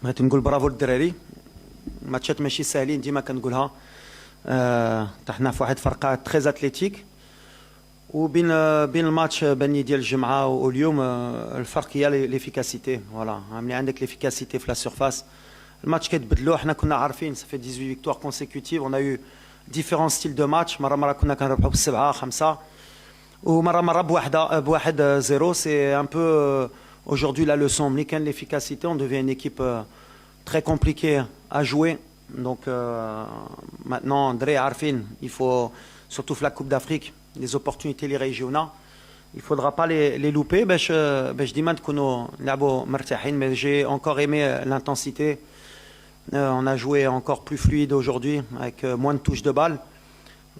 بغيت نقول برافو للدراري. ماتشات ماشي ساهلين ديما كنقولها. طحنا في واحد فرقه تري اتليتيك، وبين بين الماتش بني ديال الجمعه واليوم الفرق هي ليفيكاسيتي. فوالا ملي عندك ليفيكاسيتي في لا سيرفاس الماتش كيتبدلوا. حنا كنا عارفين صافي 18 فيكتوار كونسيكوتيف، اون يو ديفيرون ستيل دو ماتش. مره كنا كنربحوا بالسبعه خمسه، ومره بواحد زيرو. سي ان بو aujourd'hui la leçon. ملي كان l'efficacité on devient une équipe très compliquée à jouer. Donc maintenant André عارفين il faut surtout في la Coupe d'Afrique les opportunités les régionales il faudra pas les louper باش ديما نكونوا نلعبوا مرتاحين. Mais j'ai encore aimé l'intensité. On a joué encore plus fluide aujourd'hui avec moins de touches de balle,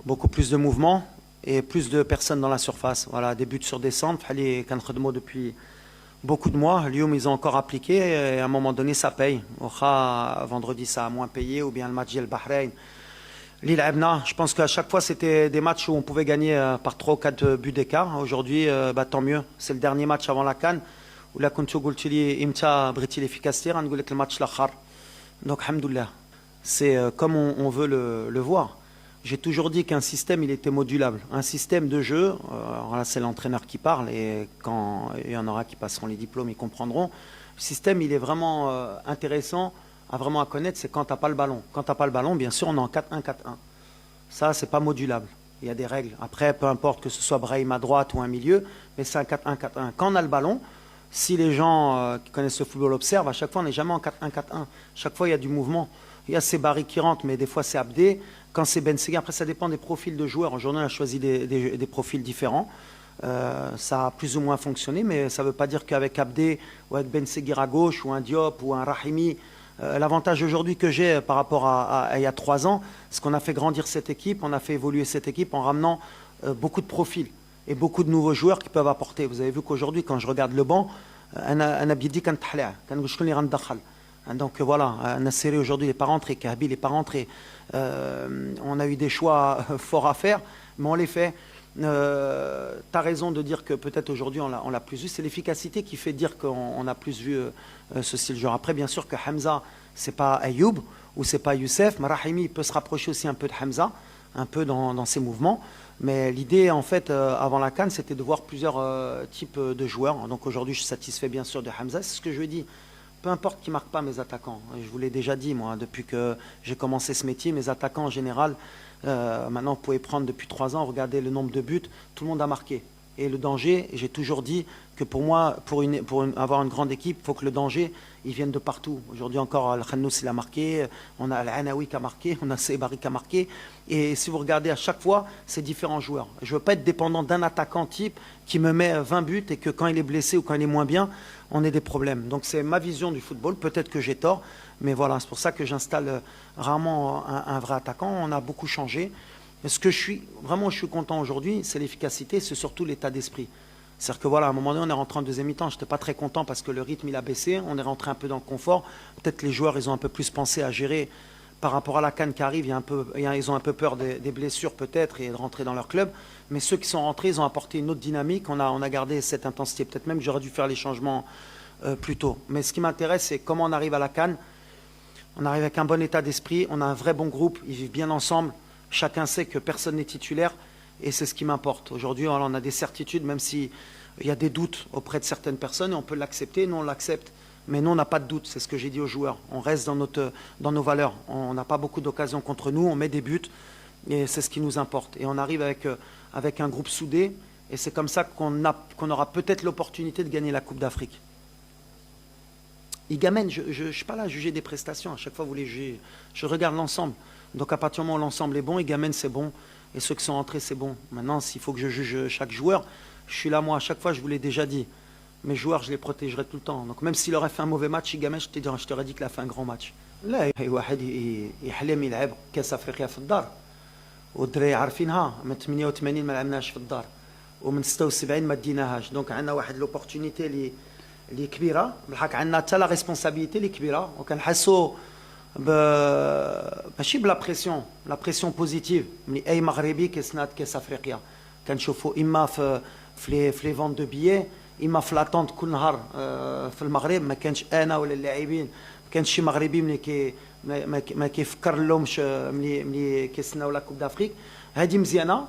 beaucoup plus de mouvements et plus de personnes dans la surface. Voilà, des buts sur des centres, fallait كنخدموا depuis beaucoup de mois. Lyon, ils ont encore appliqué et à un moment donné, ça paye. Vendredi, ça a moins payé, ou bien le match d'El Bahreïn. Lille Ebna, je pense qu'à chaque fois, c'était des matchs où on pouvait gagner par 3 ou 4 buts d'écart. Aujourd'hui, tant mieux. C'est le dernier match avant la CAN. Où là, quand tu dis Imta Briti l'efficacité, on dit le match l'achar. Donc, alhamdoulilah. C'est comme on veut le voir. J'ai toujours dit qu'un système, il était modulable. Un système de jeu, alors là c'est l'entraîneur qui parle, et quand il y en aura qui passeront les diplômes, ils comprendront. Le système, il est vraiment intéressant à connaître, c'est quand tu n'as pas le ballon. Quand tu n'as pas le ballon, bien sûr, on est en 4-1, 4-1. Ça, c'est pas modulable. Il y a des règles. Après, peu importe que ce soit Brahim à droite ou un milieu, mais c'est un 4-1, 4-1. Quand on a le ballon, si les gens qui connaissent le football observent, à chaque fois, on n'est jamais en 4-1, 4-1. Chaque fois, il y a du mouvement. Il y a ces barils qui rentrent, mais des fois, c'est Abdé. Quand c'est Ben Seguir, après ça dépend des profils de joueurs. Aujourd'hui, on a choisi des profils différents. Ça a plus ou moins fonctionné, mais ça ne veut pas dire qu'avec Abdé ou avec Ben Seguir à gauche ou un Diop ou un Rahimi, l'avantage aujourd'hui que j'ai par rapport à il y a 3 ans, c'est qu'on a fait grandir cette équipe, on a fait évoluer cette équipe en ramenant beaucoup de profils et beaucoup de nouveaux joueurs qui peuvent apporter. Vous avez vu qu'aujourd'hui, quand je regarde le banc, un Abidi kan tahla, kan gouchkoun ran dakhal. Donc voilà, Nasseri aujourd'hui n'est pas rentré, Kahbi n'est pas rentré. On a eu des choix forts à faire, mais on les fait. Tu as raison de dire que peut-être aujourd'hui on l'a plus vu. C'est l'efficacité qui fait dire qu'on a plus vu ce style de jeu. Après, bien sûr que Hamza, c'est pas Ayoub ou c'est pas Youssef. Rahimi peut se rapprocher aussi un peu de Hamza, un peu dans ses mouvements. Mais l'idée, en fait, avant la CAN, c'était de voir plusieurs types de joueurs. Donc aujourd'hui, je suis satisfait bien sûr de Hamza. C'est ce que je lui dis. Peu importe qui ne marque pas mes attaquants. Je vous l'ai déjà dit, moi, depuis que j'ai commencé ce métier, mes attaquants en général, maintenant vous pouvez prendre depuis 3 ans, regardez le nombre de buts, tout le monde a marqué. Et le danger, j'ai toujours dit que pour moi, pour avoir une grande équipe, il faut que le danger, il vienne de partout. Aujourd'hui encore, Al-Khannous, il a marqué, on a Al-Anawi qui a marqué, on a Sebari qui a marqué. Et si vous regardez à chaque fois, c'est différents joueurs. Je ne veux pas être dépendant d'un attaquant type qui me met 20 buts et que quand il est blessé ou quand il est moins bien, on ait des problèmes. Donc c'est ma vision du football. Peut-être que j'ai tort, mais voilà, c'est pour ça que j'installe rarement un vrai attaquant. On a beaucoup changé. Mais ce que je suis content aujourd'hui, c'est l'efficacité, c'est surtout l'état d'esprit. C'est-à-dire que voilà, à un moment donné, on est rentré en deuxième mi-temps. Je n'étais pas très content parce que le rythme, il a baissé. On est rentré un peu dans le confort. Peut-être les joueurs, ils ont un peu plus pensé à gérer par rapport à la CAN qui arrive. Ils ont un peu peur des blessures peut-être et de rentrer dans leur club. Mais ceux qui sont rentrés, ils ont apporté une autre dynamique. On a gardé cette intensité. Peut-être même que j'aurais dû faire les changements plus tôt. Mais ce qui m'intéresse, c'est comment on arrive à la CAN. On arrive avec un bon état d'esprit. On a un vrai bon groupe. Ils vivent bien ensemble. Chacun sait que personne n'est titulaire et c'est ce qui m'importe. Aujourd'hui, on a des certitudes, même s'il y a des doutes auprès de certaines personnes, et on peut l'accepter, nous on l'accepte. Mais nous, on n'a pas de doute, c'est ce que j'ai dit aux joueurs. On reste dans nos valeurs. On n'a pas beaucoup d'occasions contre nous, on met des buts et c'est ce qui nous importe. Et on arrive avec un groupe soudé et c'est comme ça qu'on aura peut-être l'opportunité de gagner la Coupe d'Afrique. Igamène, je ne suis pas là à juger des prestations, à chaque fois vous les jugez. Je regarde l'ensemble. Donc à partir du moment où l'ensemble est bon, Igamène c'est bon, et ceux qui sont entrés c'est bon. Maintenant, s'il faut que je juge chaque joueur, je suis là moi, à chaque fois je vous l'ai déjà dit. Mes joueurs, je les protégerai tout le temps. Donc même s'il aurait fait un mauvais match, Igamène, je t'aurais dit qu'il a fait un grand match. لا واحد يحلم يلعب كاس افريقيا في الدار والدراري عارفينها من 88 ما لعبناش في الدار ومن 76 ما ديناهاش دونك عندنا واحد لوبورتونيتي اللي كبيره بالحق عندنا حتى لا ريسبونسابيلتي اللي كبيره وكنحسوا ماشي بلا بريسيون لا بريسيون بوزيتيف من اي مغربي كيسناد كاس افريقيا كنشوفوا اما في لي فونت دو بيي اما في لاطونت كل نهار في المغرب ما كانش انا ولا اللاعبين كان شي مغربي ما كيفكر لهمش ملي كيستناو لا كوب دافريك. هذه مزيانه.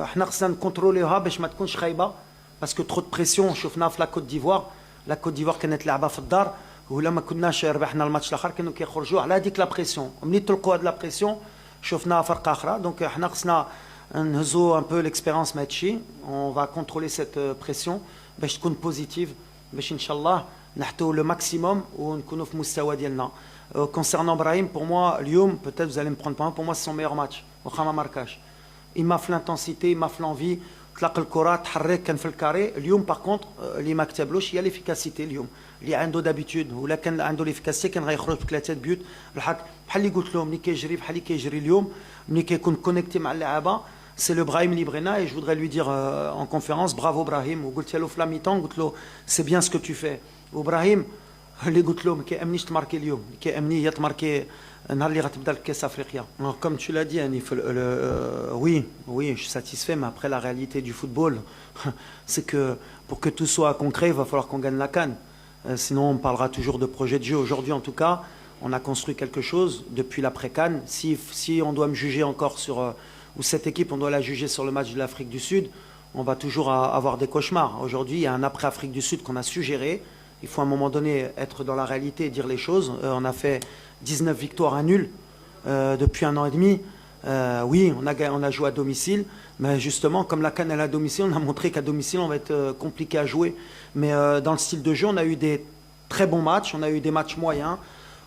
حنا خصنا نكونتروليوها باش ما تكونش خايبه باسكو ترو بريسيون شفناها في لا كوت ديفوار. لا كوت ديفوار كانت لعبه في الدار ولا ما كناش ربحنا الماتش الاخر كانوا كيخرجوا على هذيك لا بريسيون. ملي تلقوا هذه لا بريسيون شفنا فرقه اخرى. دونك حنا خصنا نهزو ان بو ليكسبيريونس مع هادشي. اون فا كونترولي سيت بريسيون باش تكون بوزيتيف باش ان شاء الله نحطوا le maximum ونكونوا في مستوى ديالنا. Concernant Brahim, pour moi, Lyoum, peut-être vous allez me prendre pour moi, c'est son meilleur match. Au marquage. Il m'a fait l'intensité, il m'a fait l'envie. تلاق الكرة تحرك كان في الكاري. اليوم par contre اللي ما كتبلوش هي l'efficacité اليوم. اللي عنده d'habitude ولا كان عنده l'efficacité كان غيخرج بثلاثة بيوت. بالحق بحال اللي قلت لهم ملي كيجري بحال اللي كيجري اليوم ملي كيكون كونيكتي مع اللعابة. C'est le Brahim Librena et je voudrais lui dire en conférence bravo Brahim. وقلت له في la mi-temps قلت له c'est bien ce que tu fais. وبراهيم اللي قلت له ما كيامنيش تماركي اليوم كيامني هي تماركي نهار اللي غتبدا الكاس افريقيا. Comme tu l'as dit Annie, oui, je suis satisfait mais après la réalité du football c'est que pour que tout soit concret il va falloir qu'on gagne la CAN. Sinon on parlera toujours de projet de jeu. Aujourd'hui en tout cas on a construit quelque chose depuis l'après-CAN. Si on doit me juger encore sur ou cette équipe on doit la juger sur le match de l'Afrique du Sud, on va toujours avoir des cauchemars. Aujourd'hui il y a un après Afrique du Sud qu'on a su gérer. Il faut à un moment donné être dans la réalité et dire les choses. On a fait 19 victoires à nul depuis 1 an et demi. Oui, on a joué à domicile, mais justement, comme la CAN est à domicile, on a montré qu'à domicile, on va être compliqué à jouer. Mais dans le style de jeu, on a eu des très bons matchs, on a eu des matchs moyens,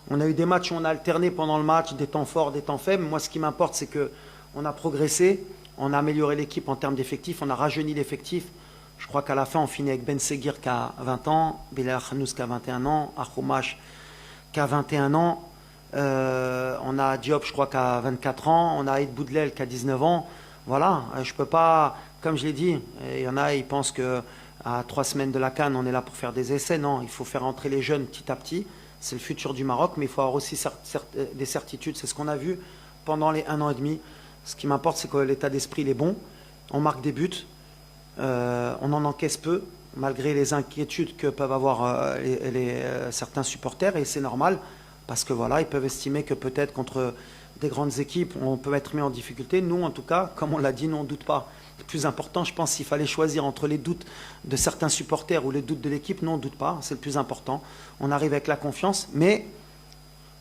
on a eu des matchs où on a alterné pendant le match, des temps forts, des temps faibles. Moi, ce qui m'importe, c'est qu'on a progressé, on a amélioré l'équipe en termes d'effectifs, on a rajeuni l'effectif. Je crois qu'à la fin, on finit avec Ben Seguir qui a 20 ans, Bilal Khanous qui a 21 ans, Akhoumash qui a 21 ans, on a Diop, je crois, qui a 24 ans, on a Aïd Boudlel qui a 19 ans. Voilà, je ne peux pas, comme je l'ai dit, il y en a, ils pensent qu'à 3 semaines de la CAN, on est là pour faire des essais. Non, il faut faire entrer les jeunes petit à petit. C'est le futur du Maroc, mais il faut avoir aussi des certitudes. C'est ce qu'on a vu pendant les 1 an et demi. Ce qui m'importe, c'est que l'état d'esprit il est bon. On marque des buts. On en encaisse peu, malgré les inquiétudes que peuvent avoir certains supporters, et c'est normal, parce que voilà, ils peuvent estimer que peut-être contre des grandes équipes, on peut être mis en difficulté. Nous, en tout cas, comme on l'a dit, nous, on ne doute pas. Le plus important, je pense, s'il fallait choisir entre les doutes de certains supporters ou les doutes de l'équipe, nous, on ne doute pas, c'est le plus important. On arrive avec la confiance, mais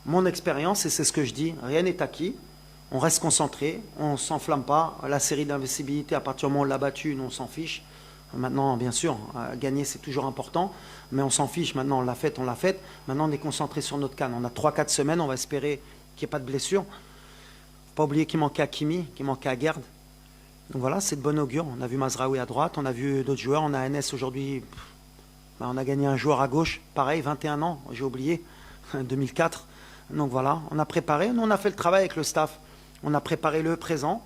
mon expérience, et c'est ce que je dis, rien n'est acquis. On reste concentré, on ne s'enflamme pas. La série d'invincibilité, à partir du moment où on l'a battue, nous on s'en fiche. Maintenant, bien sûr, gagner c'est toujours important, mais on s'en fiche. Maintenant, on l'a faite, on l'a faite. Maintenant, on est concentré sur notre CAN. On a 3-4 semaines, on va espérer qu'il n'y ait pas de blessure. Il ne faut pas oublier qu'il manquait à Kimi, qu'il manquait à Gerd. Donc voilà, c'est de bon augure. On a vu Mazraoui à droite, on a vu d'autres joueurs. On a NS aujourd'hui, on a gagné un joueur à gauche, pareil, 21 ans, j'ai oublié, 2004. Donc voilà, on a préparé, nous on a fait le travail avec le staff. On a préparé le présent,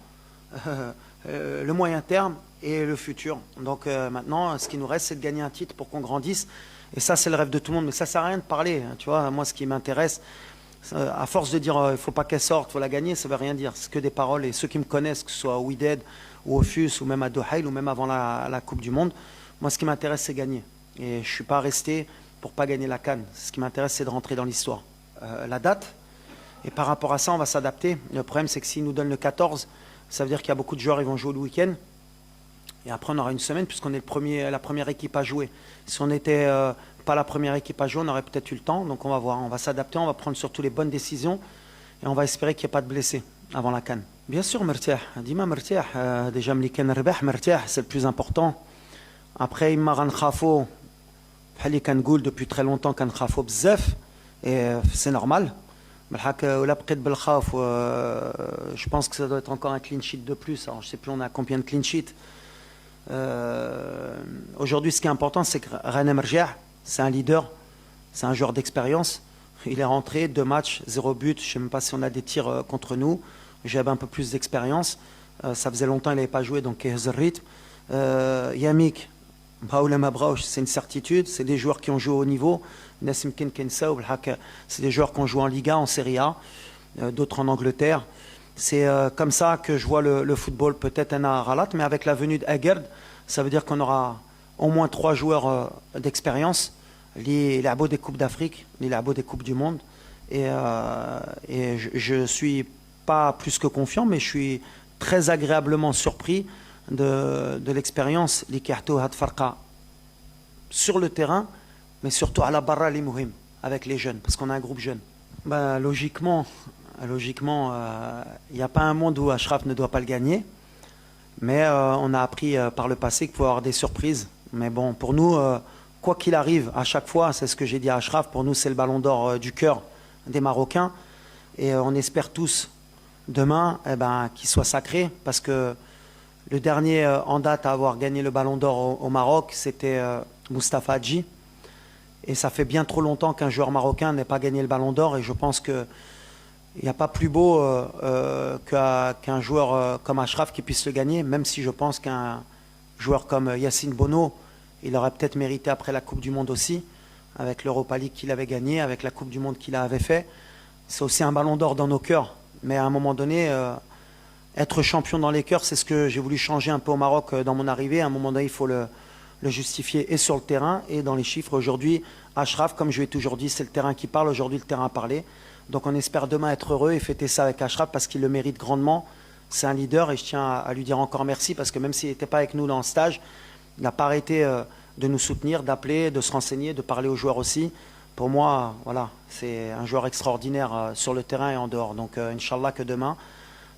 le moyen terme et le futur. Donc maintenant, ce qui nous reste, c'est de gagner un titre pour qu'on grandisse. Et ça, c'est le rêve de tout le monde. Mais ça ne sert à rien de parler. Hein, tu vois, moi, ce qui m'intéresse, à force de dire il ne faut pas qu'elle sorte, il faut la gagner, ça ne veut rien dire. C'est que des paroles. Et ceux qui me connaissent, que ce soit au Wydad ou au FUS ou même à Dohaïl ou même avant la Coupe du Monde, moi, ce qui m'intéresse, c'est gagner. Et je ne suis pas resté pour ne pas gagner la CAN. Ce qui m'intéresse, c'est de rentrer dans l'histoire. La date. Et par rapport à ça, on va s'adapter. Le problème, c'est que s'ils nous donnent le 14, ça veut dire qu'il y a beaucoup de joueurs qui vont jouer le week-end. Et après, on aura une semaine, puisqu'on est la première équipe à jouer. Si on n'était pas la première équipe à jouer, on aurait peut-être eu le temps. Donc on va voir, on va s'adapter, on va prendre surtout les bonnes décisions. Et on va espérer qu'il n'y ait pas de blessés avant la CAN. Bien sûr, مرتاح. ديما مرتاح. Déjà, ملي كنربح مرتاح, c'est le plus important. Après, إما غنخافو بحال اللي كنقول depuis très longtemps كنخافو بزاف. Et c'est normal. Je pense que ça doit être encore un clean sheet de plus. Alors, je ne sais plus on a combien de clean sheets. Aujourd'hui, ce qui est important, c'est que Ranem Merjah, c'est un leader, c'est un joueur d'expérience. Il est rentré, 2 matchs, 0 but. Je ne sais même pas si on a des tirs contre nous. J'avais un peu plus d'expérience. Ça faisait longtemps qu'il n'avait pas joué, donc il y a le rythme. Yamik, c'est une certitude. C'est des joueurs qui ont joué au niveau. C'est des joueurs qui ont joué en Liga, en Serie A, d'autres en Angleterre. C'est comme ça que je vois le football, peut-être un Ralat, mais avec la venue d'Agerd, ça veut dire qu'on aura au moins 3 joueurs d'expérience. اللي لعبوا des coupes d'Afrique, اللي لعبوا des coupes du monde. Et je suis pas plus que confiant, mais je suis très agréablement surpris de l'expérience اللي كيعطيو هاد الفرقة sur le terrain, mais surtout à la barra li mouhim, avec les jeunes, parce qu'on a un groupe jeune. Ben, logiquement, il n'y a pas un monde où Achraf ne doit pas le gagner, mais on a appris par le passé qu'il faut avoir des surprises. Mais bon, pour nous, quoi qu'il arrive, à chaque fois, c'est ce que j'ai dit à Achraf, pour nous c'est le ballon d'or du cœur des Marocains, et on espère tous demain qu'il soit sacré, parce que le dernier en date à avoir gagné le ballon d'or au Maroc, c'était Moustapha Hadji. Et ça fait bien trop longtemps qu'un joueur marocain n'ait pas gagné le ballon d'or. Et je pense qu'il n'y a pas plus beau qu'un joueur comme Achraf qui puisse le gagner, même si je pense qu'un joueur comme Yacine Bono, il aurait peut-être mérité après la Coupe du Monde aussi, avec l'Europa League qu'il avait gagné, avec la Coupe du Monde qu'il avait fait. C'est aussi un ballon d'or dans nos cœurs. Mais à un moment donné, être champion dans les cœurs, c'est ce que j'ai voulu changer un peu au Maroc dans mon arrivée. À un moment donné, il faut le justifier et sur le terrain et dans les chiffres. Aujourd'hui, Achraf, comme je l'ai toujours dit, c'est le terrain qui parle. Aujourd'hui, le terrain a parlé. Donc on espère demain être heureux et fêter ça avec Achraf parce qu'il le mérite grandement. C'est un leader et je tiens à lui dire encore merci parce que même s'il n'était pas avec nous dans le stage, il n'a pas arrêté de nous soutenir, d'appeler, de se renseigner, de parler aux joueurs aussi. Pour moi, voilà, c'est un joueur extraordinaire sur le terrain et en dehors. Donc Inch'Allah que demain,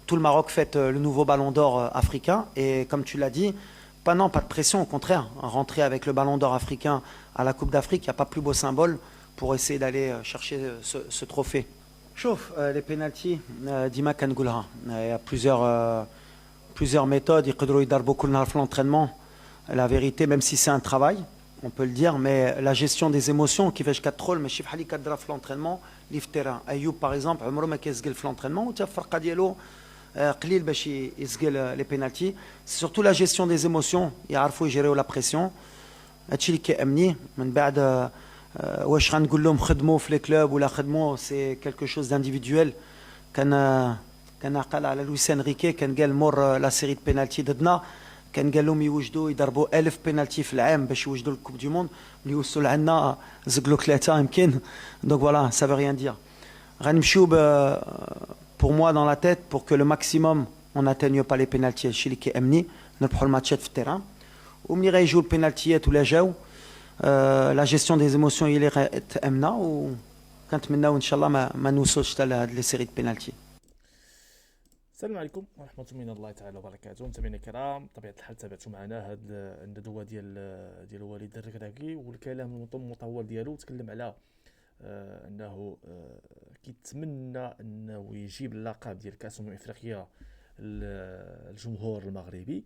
tout le Maroc fête le nouveau ballon d'or africain. Et comme tu l'as dit, pas de pression, au contraire. Rentrer avec le ballon d'or africain à la Coupe d'Afrique, il n'y a pas plus beau symbole pour essayer d'aller chercher ce trophée. Chauffe, les pénaltys, Dima Kangoulha. Il y a plusieurs méthodes. Il y a beaucoup de l'entraînement. La vérité, même si c'est un travail, on peut le dire, mais la gestion des émotions, qui fait jusqu'à trop, mais chif hali kadra l'entraînement, livre terrain. Ayoub, par exemple, عمره ما كيسجل في l'entraînement, ou الفرقة ديالو قليل باش يسجل les pénaltys. C'est surtout la gestion des émotions, يعرفوا يجيروا la pression. هادشي اللي كيأمنيه من بعد واش غنقول لهم خدموا في لي كلوب ولا خدموا سي quelque chose d'individuel. كان قال على لويس انريكي كان قال مور لا سيري دو بينالتي ضدنا كان قال لهم يوجدوا يضربوا 1000 بينالتي في العام باش يوجدوا الكوب دي موند اللي وصلوا لعنا زقلوا 3 يمكن. Donc voilà, ça veut rien dire. غنمشيو pour moi dans la tête pour que le maximum on n'atteigne pas les pénaltys هادشي اللي كيأمني نربحوا الماتشات في التيران وملي غيجيو البينالتيات ولا جاو لا جيستيون دي زيموسيون هي اللي غتأمنا وكنتمناو ان شاء الله ما نوصلش حتى لهاد لي سيري دو بينالتي. السلام عليكم ورحمة الله تعالى وبركاته. متابعينا الكرام، بطبيعة الحال تابعتوا معنا هاد الندوة ديال وليد الركراكي والكلام المطول ديالو. تكلم على انه كيتمنى انه يجيب اللقب ديال كاس افريقيا الجمهور المغربي،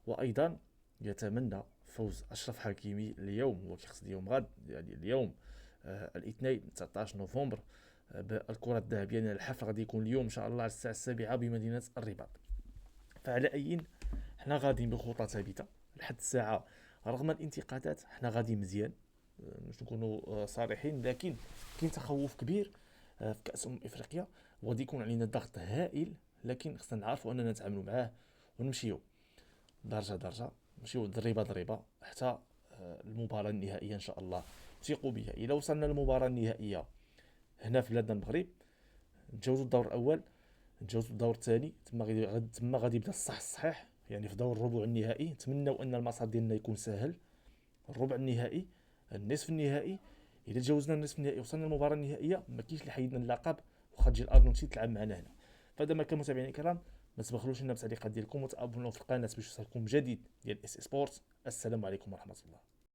وايضا يتمنى فوز اشرف حكيمي اليوم، وكيقصد يوم غد يعني اليوم الاثنين 19 نوفمبر بالكرة الذهبية. يعني الحفل غادي يكون اليوم ان شاء الله على الساعة 7 بمدينة الرباط. فعلى اي حنا غاديين بخطى ثابتة لحد الساعة، رغم الانتقادات حنا غادي مزيان باش نكونوا صريحين، لكن كاين تخوف كبير في كأس افريقيا وغادي يكون علينا ضغط هائل، لكن خصنا نعرفوا اننا نتعاملوا معاه ونمشيو درجة درجة، نمشيو ضريبة حتى المباراة النهائية ان شاء الله. ثقوا بها، الى وصلنا للمباراة النهائية هنا في بلادنا المغرب نتجاوزوا الدور الاول، نتجاوزوا الدور الثاني، تما غادي يبدا الصحيح. يعني في دور الربع النهائي نتمنوا ان المسار ديالنا يكون سهل. الربع النهائي، النصف النهائي، اذا تجاوزنا النصف النهائي وصلنا للمباراه النهائيه ما كاينش اللي حيدنا اللقب واخا تجي الارجنتين تلعب معنا هنا. فهذا ما كان متابعينا الكرام، ما تبخلوش لنا بالتعليقات ديالكم وتابونوا في القناه باش يوصلكم جديد ديال اس سبورت. السلام عليكم ورحمه الله.